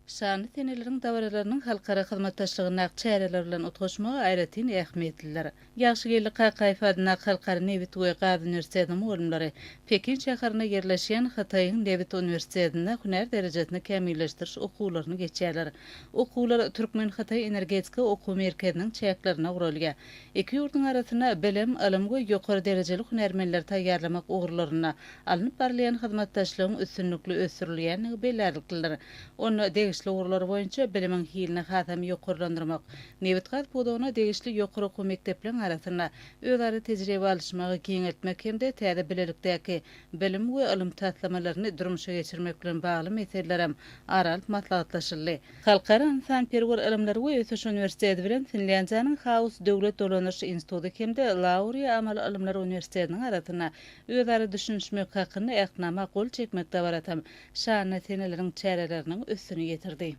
Şany tenelerin dawaralarynyň halkara hyzmatdaşlygyna çäreler bilen utgaşmagy aýratyn ähmiýetliler. Ýagşygelli Qaqaýew adyna Halkara Nebit we Gazi Üniversitetiniň olimlary Pekin şäherine yerleşýän Hataýyň Nebit Üniversitetinde hüner derejesini kämilleşdiriş okuwlaryny geçýärler. Okuwlar Türkmen Hataý Energetika Okuw Merkeziniň çäklerine gurulýar. Iki ýurduň arasyna bilim, ilim we ýokary derejeli hünermenler taýýarlamak ugurlaryna alınıp barlayan hyzmatdaşlygyň üstünlükli ösürilýänligi belärlikdiler. Onu degişli ugurlar boýunça bilimiň hilini hatam ýokurlandyrmak, Nebit Gaz podagyna degişli ýokary okuw mekdepleriň arasyna özleri tejribe alşmagy giňeltmek hemde täze bilelikdäki bilim we ilim taýtlamalarını durmuşa geçirmek bilen bagly meselelerem aralyp maslahatlaşyldy. Halkara insan-perwer ilimleri we ösüş üniversiteti bilen Finlandiýanyň Haus döwlet dolanyş instituty hemde Lauriya Amal ilimleri üniversitetiniň arasyna özleri düşünşmek hakyny ähnama gol çekmekde baratam şany teneleriň çäreleriniň üstüne getirdi.